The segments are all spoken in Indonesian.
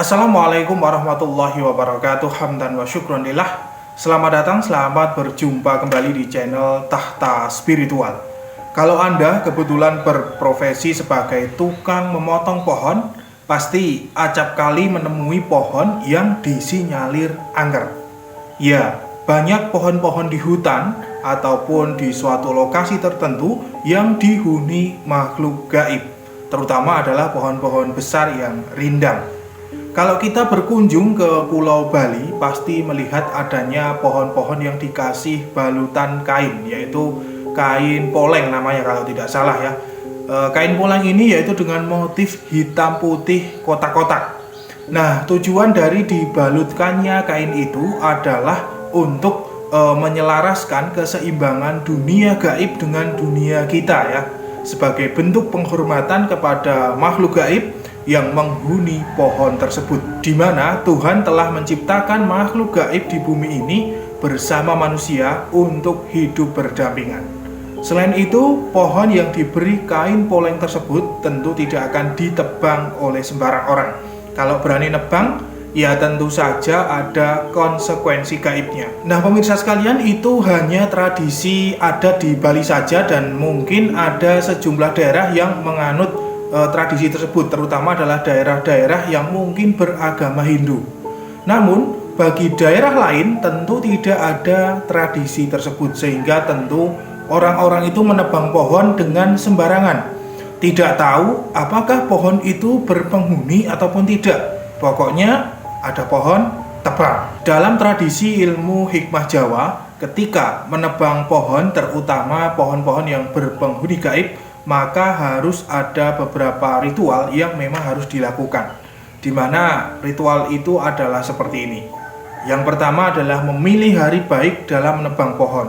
Assalamualaikum warahmatullahi wabarakatuh. Hamdan wa syukronillah. Selamat datang, selamat berjumpa kembali di channel Tahta Spiritual. Kalau Anda kebetulan berprofesi sebagai tukang memotong pohon, pasti acap kali menemui pohon yang disinyalir angker. Ya, banyak pohon-pohon di hutan ataupun di suatu lokasi tertentu yang dihuni makhluk gaib, terutama adalah pohon-pohon besar yang rindang. Kalau kita berkunjung ke Pulau Bali, pasti melihat adanya pohon-pohon yang dikasih balutan kain, yaitu kain poleng namanya kalau tidak salah ya. Kain poleng ini yaitu dengan motif hitam putih kotak-kotak. Nah, tujuan dari dibalutkannya kain itu adalah untuk menyelaraskan keseimbangan dunia gaib dengan dunia kita ya, sebagai bentuk penghormatan kepada makhluk gaib yang menghuni pohon tersebut, di mana Tuhan telah menciptakan makhluk gaib di bumi ini bersama manusia untuk hidup berdampingan. Selain itu, pohon yang diberi kain poleng tersebut tentu tidak akan ditebang oleh sembarang orang. Kalau berani nebang, ya tentu saja ada konsekuensi gaibnya. Nah, pemirsa sekalian, itu hanya tradisi adat di Bali saja, dan mungkin ada sejumlah daerah yang menganut tradisi tersebut, terutama adalah daerah-daerah yang mungkin beragama Hindu. Namun, bagi daerah lain tentu tidak ada tradisi tersebut, sehingga tentu orang-orang itu menebang pohon dengan sembarangan. Tidak tahu apakah pohon itu berpenghuni ataupun tidak. Pokoknya ada pohon, tebang. Dalam tradisi ilmu hikmah Jawa, ketika menebang pohon, terutama pohon-pohon yang berpenghuni gaib, maka harus ada beberapa ritual yang memang harus dilakukan, di mana ritual itu adalah seperti ini. Yang pertama adalah memilih hari baik dalam menebang pohon.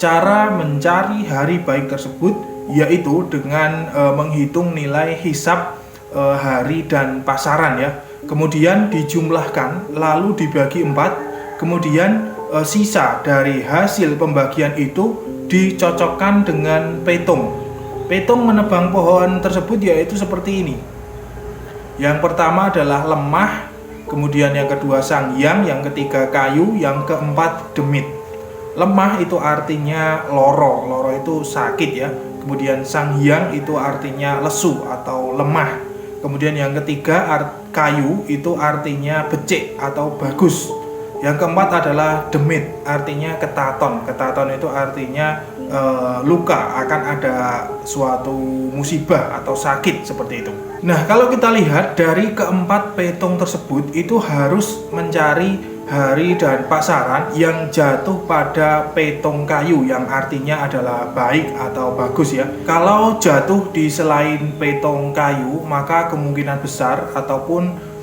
Cara mencari hari baik tersebut yaitu dengan menghitung nilai hisab hari dan pasaran ya. Kemudian dijumlahkan lalu dibagi 4. Kemudian sisa dari hasil pembagian itu dicocokkan dengan petung. Petung menebang pohon tersebut yaitu seperti ini. Yang pertama adalah lemah, kemudian yang kedua sangyang, yang ketiga kayu, yang keempat demit. Lemah itu artinya loro, loro itu sakit ya. Kemudian sangyang itu artinya lesu atau lemah. Kemudian yang ketiga kayu itu artinya becik atau bagus. Yang keempat adalah demit, artinya ketaton. Ketaton itu artinya luka, akan ada suatu musibah atau sakit seperti itu. Nah, kalau kita lihat dari keempat petung tersebut, itu harus mencari hari dan pasaran yang jatuh pada petung kayu, yang artinya adalah baik atau bagus ya. Kalau jatuh di selain petung kayu, maka kemungkinan besar ataupun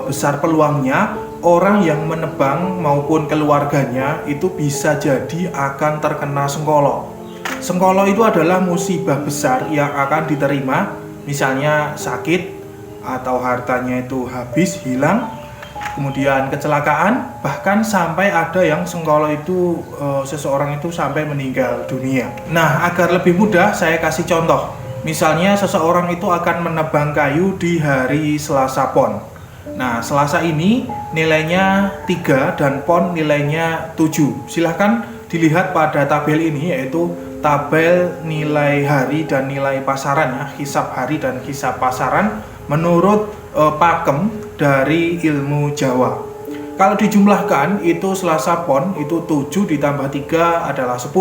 besar peluangnya orang yang menebang maupun keluarganya itu bisa jadi akan terkena sengkolo. Sengkolo itu adalah musibah besar yang akan diterima, misalnya sakit atau hartanya itu habis, hilang, kemudian kecelakaan, bahkan sampai ada yang sengkolo itu seseorang itu sampai meninggal dunia. Nah, agar lebih mudah saya kasih contoh. Misalnya seseorang itu akan menebang kayu di hari Selasa Pon. Nah, Selasa ini nilainya 3 dan Pon nilainya 7. Silahkan dilihat pada tabel ini, yaitu tabel nilai hari dan nilai pasaran ya, hisab hari dan hisab pasaran menurut pakem dari ilmu Jawa. Kalau dijumlahkan itu Selasa Pon itu 7 ditambah 3 adalah 10.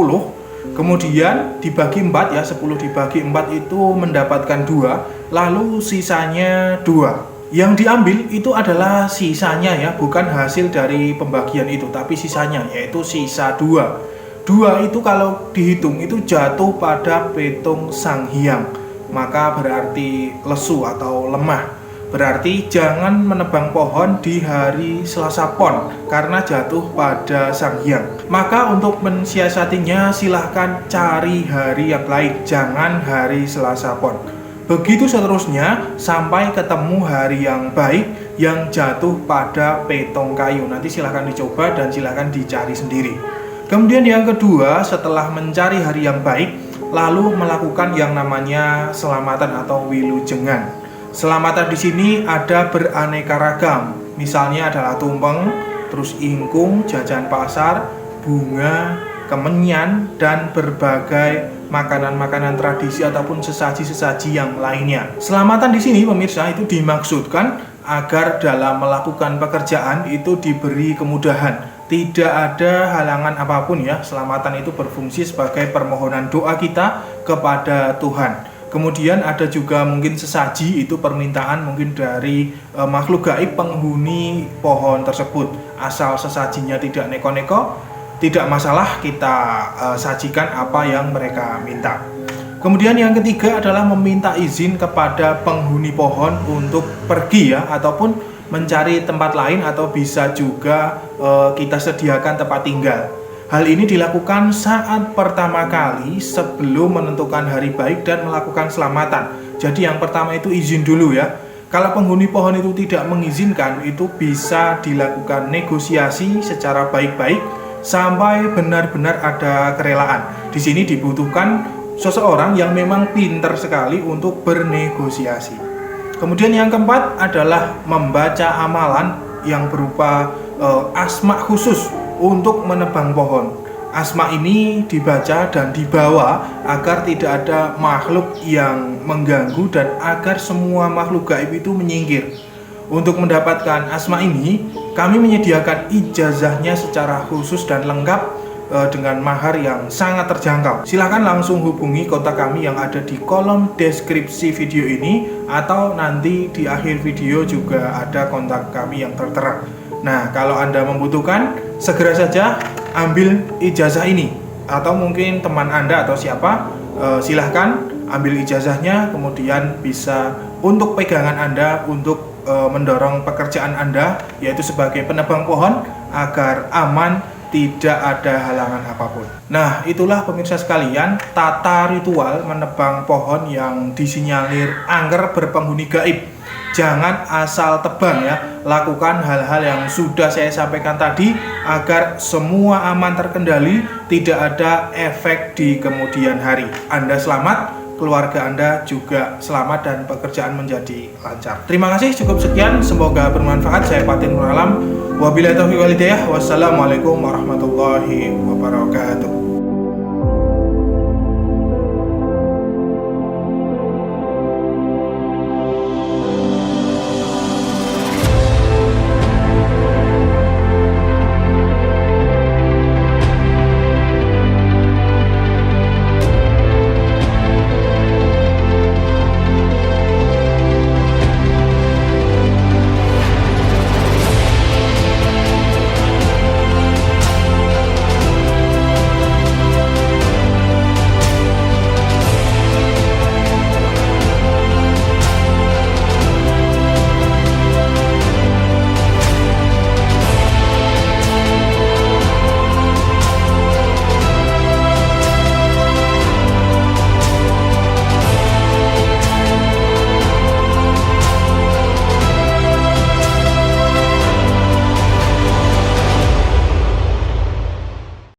Kemudian dibagi 4 ya, 10 dibagi 4 itu mendapatkan 2, lalu sisanya 2. Yang diambil itu adalah sisanya ya, bukan hasil dari pembagian itu, tapi sisanya, yaitu sisa 2. 2 itu kalau dihitung itu jatuh pada petung sangyang, maka berarti lesu atau lemah. Berarti jangan menebang pohon di hari Selasa Pon karena jatuh pada sangyang. Maka untuk mensiasatinya silahkan cari hari yang lain, jangan hari Selasa Pon. Begitu seterusnya sampai ketemu hari yang baik yang jatuh pada petung kayu. Nanti silahkan dicoba dan silahkan dicari sendiri. Kemudian yang kedua, setelah mencari hari yang baik, lalu melakukan yang namanya selamatan atau wilujengan. Selamatan di sini ada beraneka ragam. Misalnya adalah tumpeng, terus ingkung, jajan pasar, bunga, kemenyan, dan berbagai makanan-makanan tradisi ataupun sesaji-sesaji yang lainnya. Selamatan di sini pemirsa itu dimaksudkan agar dalam melakukan pekerjaan itu diberi kemudahan. Tidak ada halangan apapun ya. Selamatan itu berfungsi sebagai permohonan doa kita kepada Tuhan. Kemudian ada juga mungkin sesaji, itu permintaan mungkin dari makhluk gaib penghuni pohon tersebut. Asal sesajinya tidak neko-neko, tidak masalah, kita sajikan apa yang mereka minta. Kemudian yang ketiga adalah meminta izin kepada penghuni pohon untuk pergi ya, ataupun mencari tempat lain, atau bisa juga kita sediakan tempat tinggal. Hal ini dilakukan saat pertama kali sebelum menentukan hari baik dan melakukan selamatan. Jadi yang pertama itu izin dulu ya. Kalau penghuni pohon itu tidak mengizinkan, itu bisa dilakukan negosiasi secara baik-baik sampai benar-benar ada kerelaan. Di sini dibutuhkan seseorang yang memang pintar sekali untuk bernegosiasi. Kemudian yang keempat adalah membaca amalan yang berupa asma khusus untuk menebang pohon. Asma ini dibaca dan dibawa agar tidak ada makhluk yang mengganggu dan agar semua makhluk gaib itu menyingkir. Untuk mendapatkan asma ini, kami menyediakan ijazahnya secara khusus dan lengkap dengan mahar yang sangat terjangkau. Silahkan langsung hubungi kontak kami yang ada di kolom deskripsi video ini, atau nanti di akhir video juga ada kontak kami yang tertera. Nah, kalau Anda membutuhkan, segera saja ambil ijazah ini, atau mungkin teman Anda atau siapa, silahkan ambil ijazahnya, kemudian bisa untuk pegangan Anda untuk mendorong pekerjaan Anda, yaitu sebagai penebang pohon, agar aman, tidak ada halangan apapun. Nah, itulah pemirsa sekalian, tata ritual menebang pohon yang disinyalir angker berpenghuni gaib. Jangan asal tebang ya, lakukan hal-hal yang sudah saya sampaikan tadi agar semua aman terkendali, tidak ada efek di kemudian hari. Anda selamat, keluarga Anda juga selamat, dan pekerjaan menjadi lancar. Terima kasih, cukup sekian, semoga bermanfaat. Saya Fatin Nur Alam. Wabillahi taufiq wal hidayah. Wassalamualaikum warahmatullahi wabarakatuh.